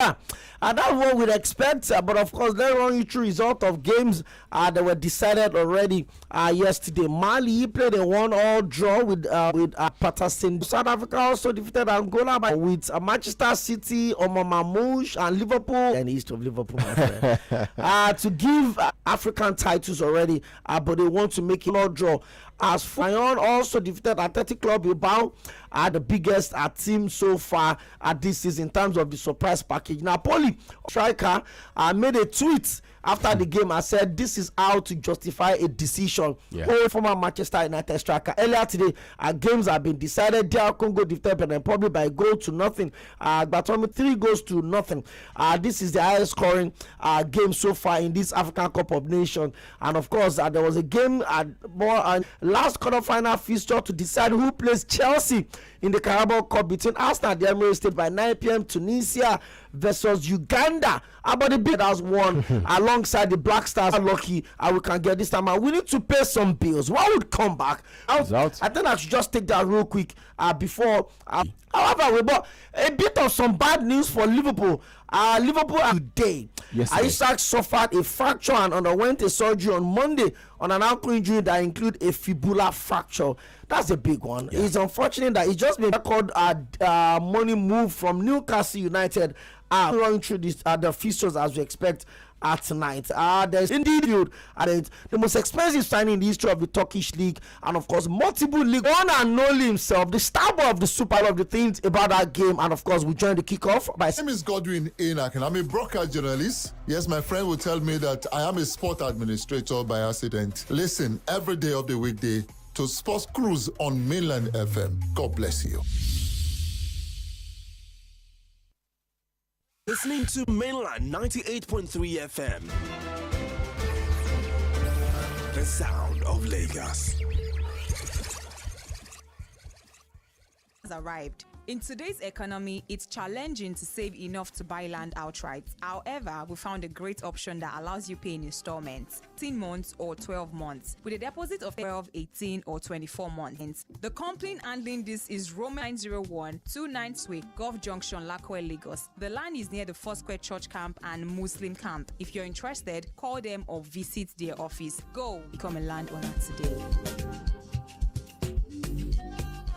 And that's what we'd expect. But of course, let's run you through result of games that were decided already yesterday. Mali played a 1-1 draw with Pakistan. South Africa also defeated Angola with Manchester City, Marmoush, and Liverpool, and east of Liverpool, my friend, to give African titles already. But they want to make it a draw. As Fayón also defeated Athletic Club Bilbao, the biggest team so far this season in terms of the surprise package. Napoli striker made a tweet after the game and said this is how to justify a decision. Former Manchester United striker. Earlier today, games have been decided. DR Congo defeated Benin Republic by a goal to nothing. But 3 goals to nothing. This is the highest scoring game so far in this African Cup of Nations. And of course, there was a game last quarter-final fixture to decide who plays Chelsea in the Carabao Cup between Arsenal and the Emirates State by 9 p.m. Tunisia versus Uganda. But the bid has won alongside the Black Stars. Lucky we can get this time. We need to pay some bills. What would come back? I think I should just take that real quick before. However, we bought a bit of some bad news for Liverpool. Liverpool today. Isak suffered a fracture and underwent a surgery on Monday on an ankle injury that include a fibula fracture. That's a big one. It's unfortunate that it's just been record money move from Newcastle United running through the fixtures as we expect tonight. There's indeed the most expensive signing in the history of the Turkish league, and of course multiple league one and only himself, the star boy of the Super League, of the things about that game. And of course we join the kickoff by. My name is Godwin Enoch, I'm a broadcast journalist. Yes, my friend will tell me that I am a sport administrator by accident. Listen every day of the weekday to Sports Cruise on Mainland FM. God bless you. Listening to Mainland 98.3 FM. The sound of Lagos. Has arrived. In today's economy, it's challenging to save enough to buy land outright. However, we found a great option that allows you pay in installments, 10 months or 12 months, with a deposit of 12, 18 or 24 months. The company handling this is Roman 901 29 Sway, Gulf Junction, Lakoe, Lagos. The land is near the Foursquare Church Camp and Muslim Camp. If you're interested, call them or visit their office. Go become a landowner today.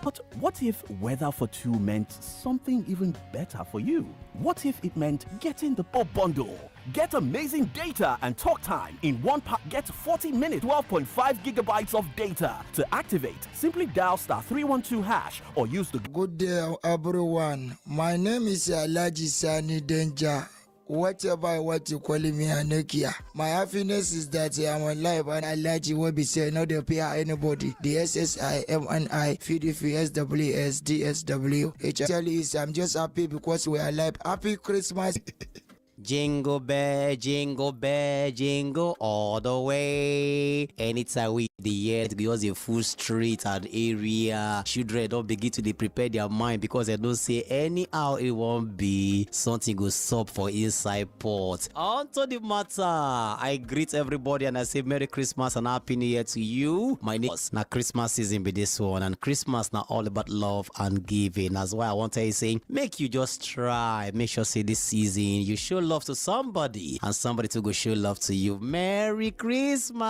But what if weather for two meant something even better for you? What if it meant getting the Pro Bundle? Get amazing data and talk time in one pack. Get 40 minutes, 12.5 gigabytes of data. To activate, simply dial *312# or use the. Good day, everyone. My name is Aḻaji Sani Danger. Whatever what you call me Anokia. My happiness is that I'm alive and Aḻaji will be saying not to pay anybody. The SSIMNI FDFSWS DSW. Actually is I'm just happy because we are alive. Happy Christmas. Jingle bell, jingle bell, jingle all the way. Anytime we the year because a full street and area, children don't begin to prepare their mind because they don't say anyhow it won't be something goes up for inside port. On to the matter, I greet everybody and I say Merry Christmas and Happy New Year to you. My name is now Christmas season be this one, and Christmas now all about love and giving. That's why I want to say make you just try, make sure say this season you show love to somebody and somebody to go show love to you. Merry Christmas.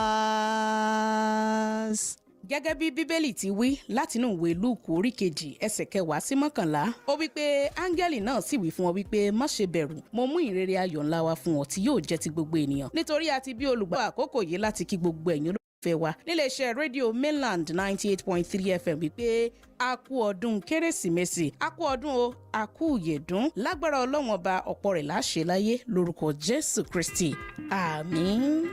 Gẹ́gẹ́ bí Bíbélì ti wí látinú ìwé Lúùkù orí kejì ẹsẹ̀ 10 sí 11, ó wí pé áńgẹ́lì náà sì wí fún ọ wípé má ṣe bẹ̀rù, mo mú ìrere ayọ̀ ńlá wá fún ọ tí yóò jẹ́ ti gbogbo ènìyàn. Nítorí a ti bí olùgbọ́ àkókò yìí láti kí gbogbo ẹ̀yin olólùfẹ́ wa nílé iṣẹ́ rédíò Mainland 98.3 FM wípé a kú ọdún Kérésìmesì, a kú ọdún o, a kú ìyèdún, lágbára Ọlọ́run ọba ọ̀pọ̀ rẹ̀ láṣẹ láyé lórúkọ Jésù Kristi. Àmín.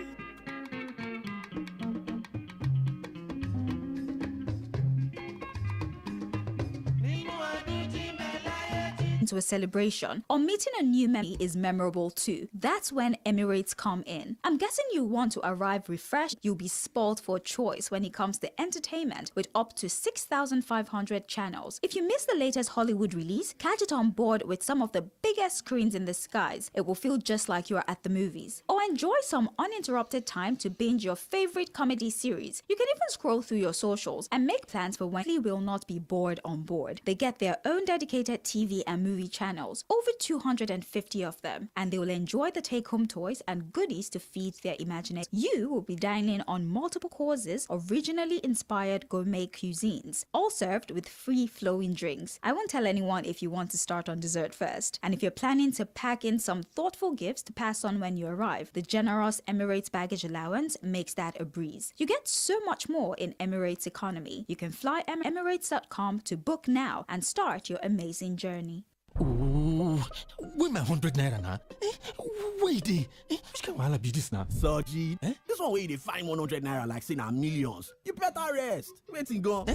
To a celebration or meeting a new member is memorable too. That's when Emirates come in. I'm guessing you want to arrive refreshed. You'll be spoiled for choice when it comes to entertainment with up to 6,500 channels. If you miss the latest Hollywood release, catch it on board with some of the biggest screens in the skies. It will feel just like you're at the movies. Or enjoy some uninterrupted time to binge your favorite comedy series. You can even scroll through your socials and make plans for when you will not be bored on board. They get their own dedicated TV and movie movie channels, over 250 of them, and they will enjoy the take-home toys and goodies to feed their imagination. You will be dining on multiple courses of regionally inspired gourmet cuisines, all served with free flowing drinks. I won't tell anyone if you want to start on dessert first. And if you're planning to pack in some thoughtful gifts to pass on when you arrive, the generous Emirates baggage allowance makes that a breeze. You get so much more in Emirates economy. You can fly Emirates.com to book now and start your amazing journey. Ooh, where my 100 naira now? Wait, which kind of be this now? Soji, this one where you find 100 naira like say na millions. You better rest. Waiting go.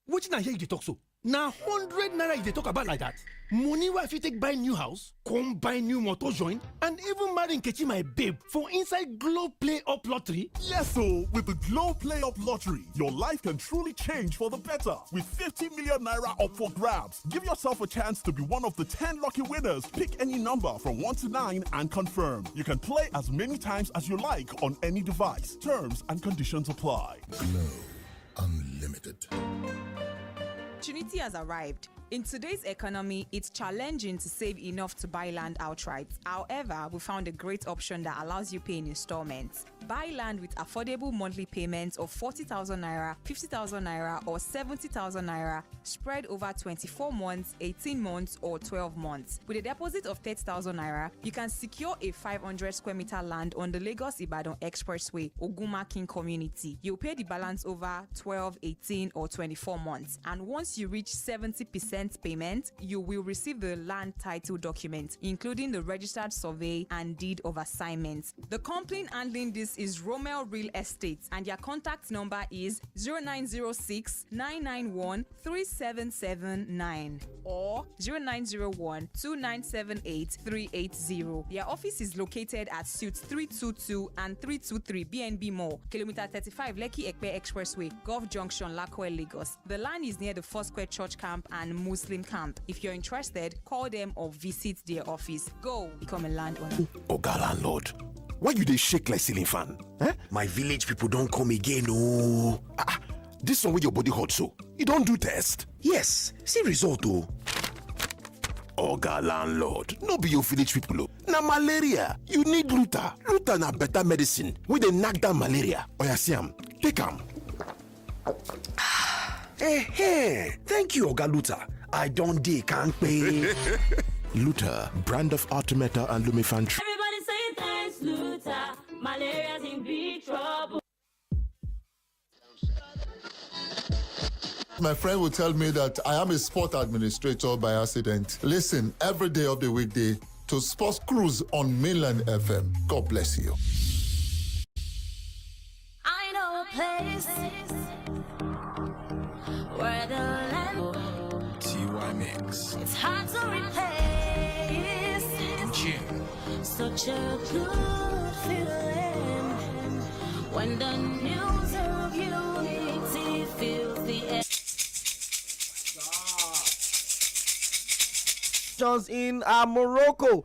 What I hear you dey talk so? Now 100 naira you dey talk about like that? Money where if you take buy new house, come buy new motor join, and even marry Nkechi my babe for inside Glow Play Up Lottery? Yes, so with the Glow Play Up Lottery, your life can truly change for the better. With 50 million naira up for grabs, give yourself a chance to be one of the 10 lucky winners. Pick any number from 1 to 9 and confirm. You can play as many times as you like on any device. Terms and conditions apply. Glow Unlimited. Opportunity has arrived. In today's economy, it's challenging to save enough to buy land outright. However, we found a great option that allows you pay in installments. Buy land with affordable monthly payments of 40,000 naira, 50,000 naira, or 70,000 naira spread over 24 months, 18 months, or 12 months. With a deposit of 30,000 naira, you can secure a 500 square meter land on the Lagos-Ibadan Expressway, Ogunmakin community. You'll pay the balance over 12, 18, or 24 months. And once you reach 70% payment, you will receive the land title document, including the registered survey and deed of assignment. The company handling this is Romel Real Estate, and their contact number is 0906 991 3779 or 0901 2978 380. Their office is located at Suites 322 and 323 BNB Mall, Kilometer 35 Lekki-Ekpe Expressway, Gulf Junction, Lakoe, Lagos. The land is near the Foursquare Church Camp and Muslim Camp. If you're interested, call them or visit their office. Go become a landowner. Oga landlord, why you dey shake like ceiling fan? My village people don't come again. Oh, this one with your body hot so. You don't do test? Yes, see result oh. Oga landlord, no be your village people oh. Na malaria, you need Luta. Luta na better medicine. We dey knock down malaria. Oya see am, take am. Hey, thank you Oga Luta. I don't dey can't pay. Luta, brand of Artemata and Lumifan. Everybody say thanks, Luta. Malaria's in big trouble. My friend will tell me that I am a sport administrator by accident. Listen every day of the weekday to Sports Cruise on Mainland FM. God bless you. I know a place where the land TY Mix. it's hard to replace. Such a good feeling when the news of unity fills the air. In Morocco,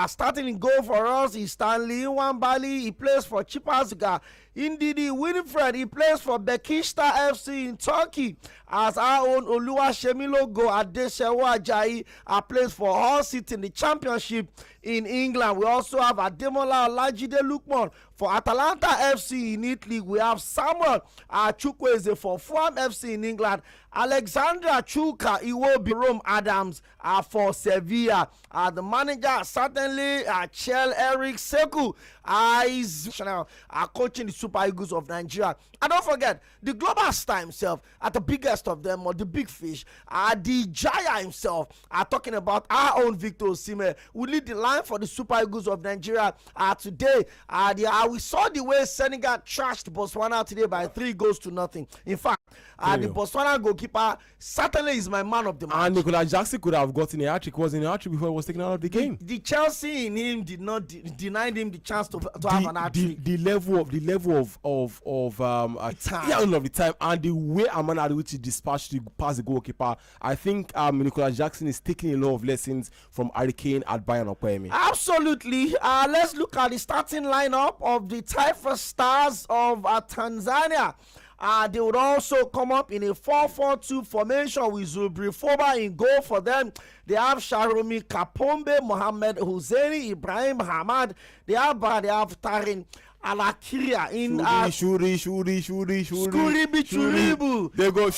starting in goal for us is Sᴘᴏʀᴛ Cʀᴜɪsᴇ. He plays for Chipasga. Ndidi Winifred, he plays for Bekishta FC in Turkey. As our own Oluwaseun Adesewa plays for Hull City in the Championship in England. We also have Ademola Olajide Lukman for Atalanta FC in Italy. We have Samuel Chukwueze for Fulham FC in England. Alexandra Chuka Iwobi Rome Adams for Sevilla. The manager certainly Chel Eric Seku is coaching the Super Eagles of Nigeria. And don't forget the global star himself, at the biggest of them, or the big fish, the Jaya himself, talking about our own Victor Osimhen, who lead the line for the Super Eagles of Nigeria today. We saw the way Senegal trashed Botswana today by 3-0. In fact, the Botswana goalkeeper certainly is my man of the match. And Nicolas Jackson could have gotten a hat-trick, was in a hat-trick before he was taken out of the game. The Chelsea in him did not deny him the chance to have an hat-trick. The level of the time and the way Amana Aruchi dispatched past the goalkeeper. I think Nicolas Jackson is taking a lot of lessons from Hurricane at Bayern Okwemi. Absolutely. Let's look at the starting lineup of the Taifa Stars of Tanzania. They would also come up in a 4-4-2 formation with Zubri-Foba in goal for them. They have Sharomi Kapombe, Mohamed Husseini, Ibrahim Hamad. They have Tarin Alakiria in Shuri. They go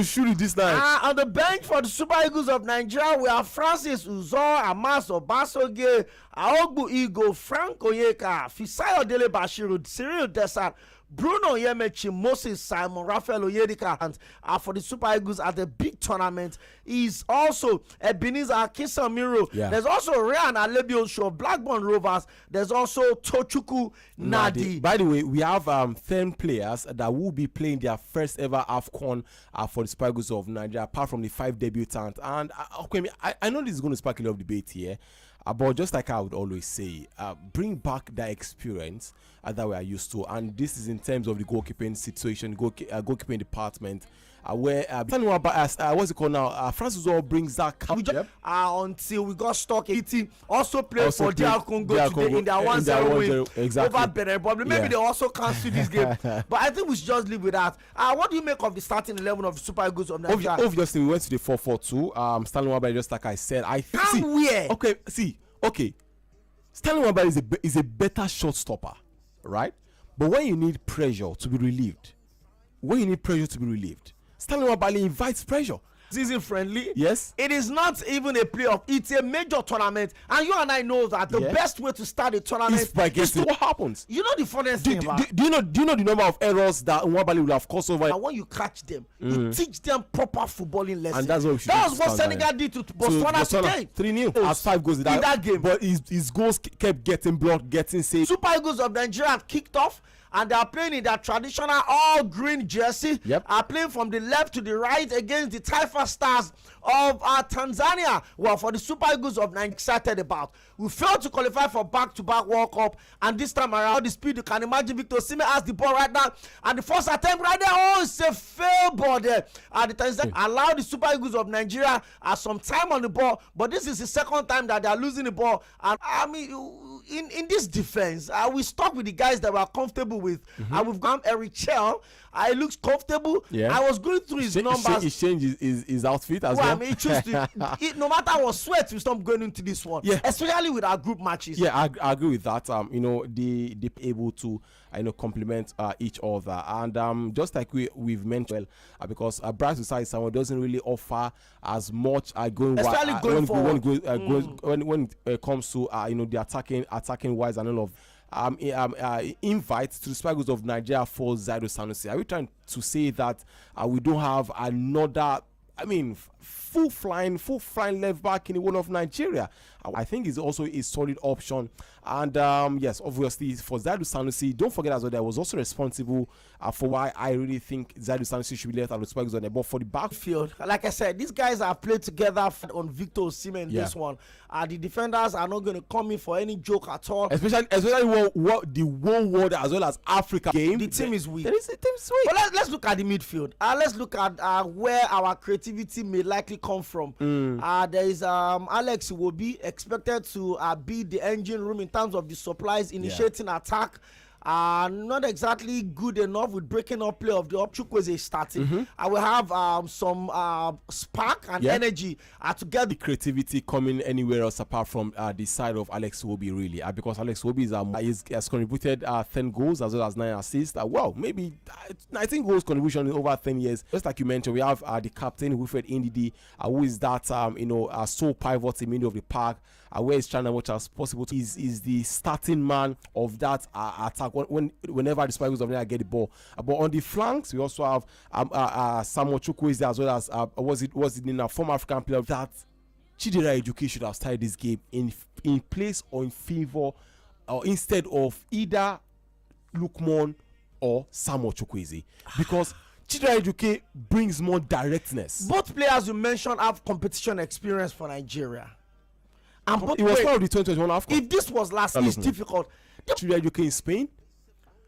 Shuri this night. On the bench for the Super Eagles of Nigeria, we have Francis Uzor, Amas Obasoge, Aogbu Igo, Frank Oyeka, Fisayo Dele Bashiru, Cyril Desat, Bruno Yemechi, Moses Simon, Raphael Oyedika, and for the Super Eagles at the big tournament is also Ebenezer Akisamiro. There's also Ryan Alegbe Show, Blackburn Rovers. There's also Tochukwu Nadi. By the way, we have 10 players that will be playing their first ever AFCON for the Super Eagles of Nigeria, apart from the 5 debutants. And I know this is going to spark a lot of debate here. But just like I would always say, bring back that experience that we are used to. And this is in terms of the goalkeeping situation, goalkeeping department, where what's it called now? Francis all brings that until we got stuck. Also played for DR Congo today in their 1-0 win over Benin Republic. Maybe they also cancel this game. But I think we should just leave with that. What do you make of the starting 11 of the Super Eagles of Nigeria? Obviously, we went to the 4-4-2. Sᴘᴏʀᴛ, just like I said. Okay. Sᴘᴏʀᴛ is a better shot stopper, right? But when you need pressure to be relieved, Sᴘᴏᴛ invites pressure. Season friendly. Yes. It is not even a playoff. It's a major tournament, and you and I know that the best way to start a tournament is by guessing what happens. You know the funniest thing about. Do you know the number of errors that Nwabali will have caused over? And when you catch them, you teach them proper footballing lessons. And that's what we should. That was what Senegal did to Botswana today. 3-0 as 5 goals in that game. But his goals kept getting blocked, getting saved. Super Eagles of Nigeria have kicked off, and they are playing in their traditional all-green jersey. Are playing from the left to the right against the Taifa Stars of Tanzania. Well, for the Super Eagles of Nigeria, excited about. We failed to qualify for back-to-back World Cup, and this time around, the speed you can imagine. Victor Osimhen has the ball right now, and the first attempt right there, it's a fail ball there. The Tanzania allow the Super Eagles of Nigeria some time on the ball, but this is the second time that they are losing the ball. And I mean, in this defense, we stuck with the guys that we are comfortable with. We've got Eric Chell. It looks comfortable. I was going through his numbers. He changed his outfit as well. I mean, he chose to. No matter what sweat, we stop going into this one. Especially with our group matches. I agree with that. They able to complement each other, and just like we've mentioned, because Bright Society someone doesn't really offer as much when it comes to the attacking wise and all of. Invites to the Super Eagles of Nigeria for Zaidou Sanusi. Are we trying to say that we don't have another, full flying left back in the world of Nigeria? I think it's also a solid option. And yes, obviously for Zaidou Sanusi, don't forget as well, that was also responsible for why I really think Zaidou Sanusi should be left out of the Super Eagles on the ball for the backfield. Like I said, these guys have played together on Victor Osimhen. This one, the defenders are not going to come in for any joke at all. Especially what the whole world as well as Africa game. The team is weak. The team is weak. But let's look at the midfield. Let's look at where our creativity may likely come from. There is Alæ Ebsoᴜ expected to be the engine room in terms of the supplies, initiating attack. Not exactly good enough with breaking up play of the Chukwueze starting. I will have some spark and energy to get the creativity coming anywhere else apart from the side of Alæ Ebsoᴜ, really, because Alæ Ebsoᴜ has contributed 10 goals as well as 9 assists. Maybe 19 goals contribution in over 10 years. Just like you mentioned, we have the captain Wilfred Ndidi, who is that sole pivot in the middle of the park, where he's trying as much as possible. Is the starting man of that attack whenever the Super Eagles of Nigeria get the ball. But on the flanks, we also have Samuel Chukwueze as well as was it in a former African player that Chidera Ejuke should have started this game in place or in favor or instead of either Lukman or Samuel Chukwueze, because Chidera Ejuke brings more directness. Both players you mentioned have competition experience for Nigeria. And it was part of the 2021 AFCON. If this was last year, it's difficult. Chidera Ejuke in Spain,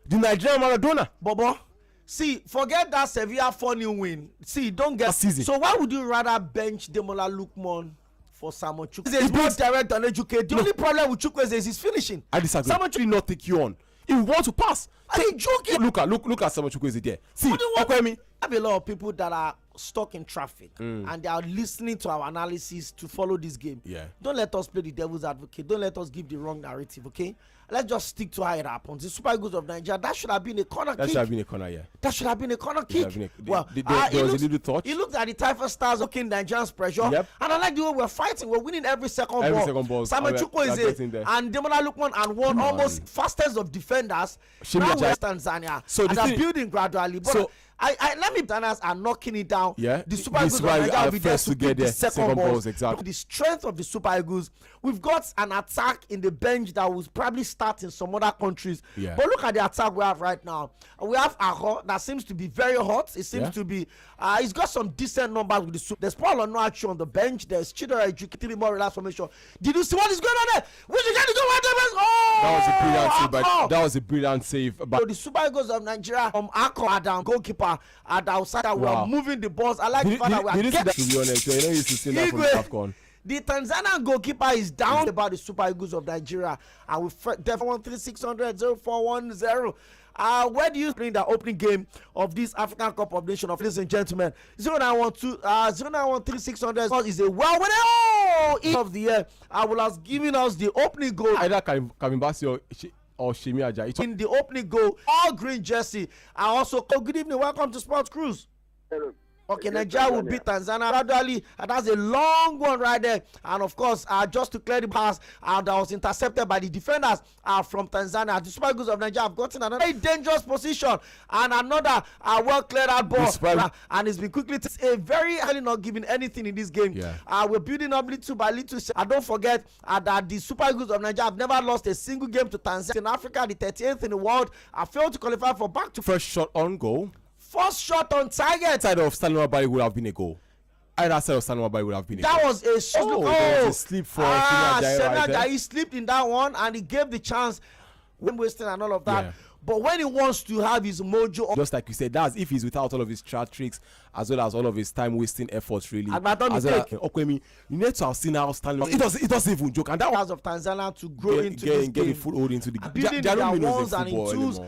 the Nigerian Maradona. Bobo, see, forget that Sevilla 4-0 win. See, don't get season. So why would you rather bench Demola Lookman for Samuel Chukwueze? He's more direct than Ejuke. The only problem with Chukwueze is his finishing. I disagree. Samuel Chukwueze not take you on. He want to pass. Are you joking? Look at Samuel Chukwueze there. See, Okwemi. I have a lot of people that are stuck in traffic and they are listening to our analysis to follow this game. Yeah. Don't let us play the devil's advocate. Don't let us give the wrong narrative, okay? Let's just stick to how it happens. The Super Eagles of Nigeria, that should have been a corner kick. That should have been a corner, yeah. That should have been a corner kick. There was a little touch. He looked at the Taifa Stars looking Nigerian's pressure. Yep. And I like the way we're fighting. We're winning every second ball. Samuel Chukwueze and Demola Lookman and one almost fastest of defenders. Now West Tanzania. So they're building gradually. But so, let me Tanzanians are knocking it down. Yeah. The Super Eagles of Nigeria will be there to get the second balls. Exactly. The strength of the Super Eagles, we've got an attack in the bench that will probably start in some other countries. Yeah. But look at the attack we have right now. We have Aᴅᴜ that seems to be very hot. It seems to be he's got some decent numbers with the Super. There's Paul Onuachu on the bench. There's Chidera Ejike, 3 more relaxed formation. Did you see what is going on there? We should get to go right there. That was a brilliant save. So the Super Eagles of Nigeria from Aᴅᴜ Adam, goalkeeper at outside, we are moving the balls. I like the fact that we are getting. To be honest, I know you see that from AFCON. The Tanzanian goalkeeper is down about the Super Eagles of Nigeria. And we definitely 13600 where do you bring the opening game of this African Cup of Nations, ladies and gentlemen? 0913 is a well-winning of the year. I will have given us the opening goal. Either Kavimbasi or Sᴘᴏ Ajayi. In the opening goal, all green jersey. I also call good evening, welcome to Sports Cruise. Hello. Okay, Nigeria will beat Tanzania gradually, and that's a long one right there. And of course, just to clear the pass, that was intercepted by the defenders from Tanzania. The Super Eagles of Nigeria have gotten another very dangerous position and another well cleared out ball, and it's been quickly a very early not giving anything in this game. Yeah. We're building up little by little. And don't forget that the Super Eagles of Nigeria have never lost a single game to Tanzania. In Africa, the 38th in the world, failed to qualify for back to first shot on goal. First shot on target. Side of Sᴘᴏᴜ would have been a goal. Either side of Sᴘᴏᴜ would have been a goal. That was a there was a slip for Sᴘᴏ Ajayi. He slipped in that one and he gave the chance when wasting and all of that. Yeah. But when he wants to have his mojo, just like you said, that's if he's without all of his chat tricks as well as all of his time wasting efforts, really. And as well as Okwemi, you need to have seen how Stanley. It doesn't even joke. And that was of Tanzania to grow into this game. Get a foothold into the building their ones and in twos.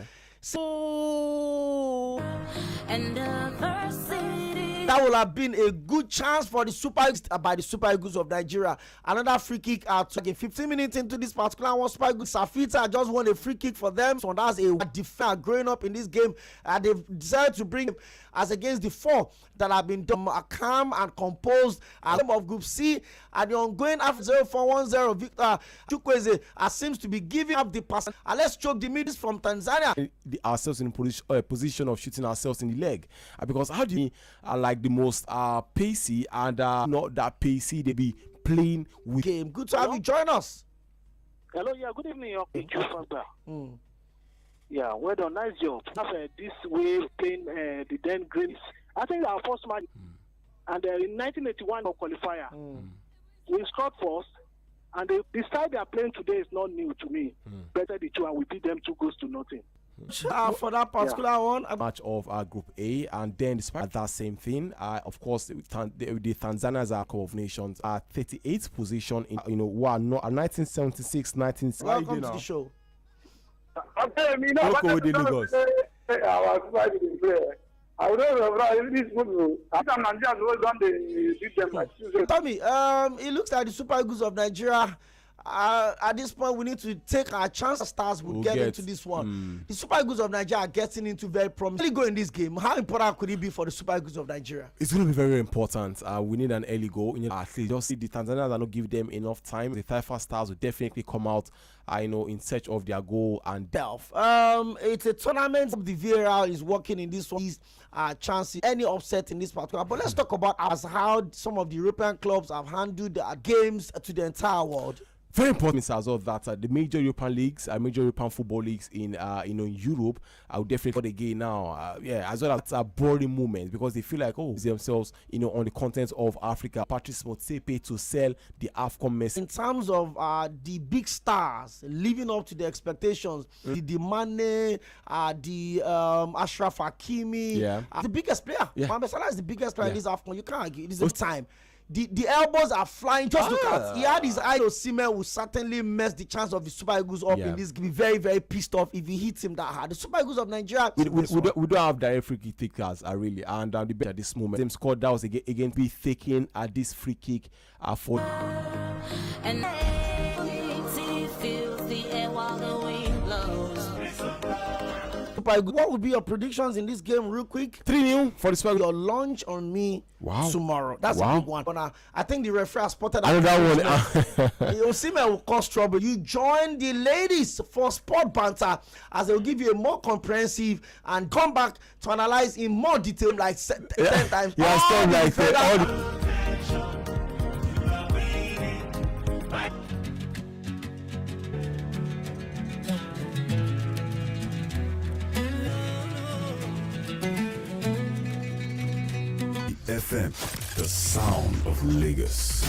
That will have been a good chance for the Super Eagles by the Super Eagles of Nigeria. Another free kick at 15 minutes into this particular one. Super Eagles Safita just won a free kick for them. So that's a defender growing up in this game. They've decided to bring as against the 4 that have been done calm and composed of Group C. And the ongoing after 0410 Victor Chukwueze seems to be giving up the pass. And let's choke the middies from Tanzania. Ourselves in a position of shooting ourselves in the leg. Because how do you like the most pacey and not that pacey they be playing with game? Good to have you join us. Hello, yeah, good evening. Yeah, well done, nice job. This way playing the then Greens. I think our first match, and in 1981 qualifier, we scored first, and the style they are playing today is not new to me. Better the 2, and we beat them 2-0. For that particular one, match of Group A, and then despite that same thing, of course, the Tanzanians are Cup of Nations, 38th position in who are not 1976, 19. Welcome to the show. Okay, me know. I don't know this football. I'm Tommy, it looks like the Super Eagles of Nigeria. At this point, we need to take our chance. Stars will get into this one. The Super Eagles of Nigeria are getting into very promising. Early goal in this game. How important could it be for the Super Eagles of Nigeria? It's going to be very important. We need an early goal. At least just see the Tanzanians are not give them enough time. The Taifa Stars will definitely come out, in search of their goal and delve. It's a tournament. The VAR is working in this one. Chances any upset in this particular. But let's talk about how some of the European clubs have handled their games to the entire world. Very important as well that the major European leagues, major European football leagues in Europe, I would definitely for the game now. As well as a boring moment because they feel like themselves on the content of Africa. Patrice Motsepe to sell the AFCON mess. In terms of the big stars living up to the expectations, the Mane, the Ashraf Hakimi, the biggest player. Mohamed Salah is the biggest player in this AFCON. You can't argue. It is the time. the elbows are flying. Just look at, he had his eye. Osimhen will certainly mess the chance of the Super Eagles up in this. Be very, very pissed off if he hits him that hard. The Super Eagles of Nigeria. We don't have direct free kick takers, really, and the bet at this moment. Same score that was again be taking at this free kick for. And feels the air while the wind blows. What would be your predictions in this game, real quick? 3-0 for the Super Eagles. Your launch on me tomorrow. That's a big one. But I think the referee has spotted another one. Osimhen will cause trouble. You join the ladies for sport banter as they will give you a more comprehensive and come back to analyze in more detail, like 10 times. Yeah, stuff like that. FM, the sound of Lagos.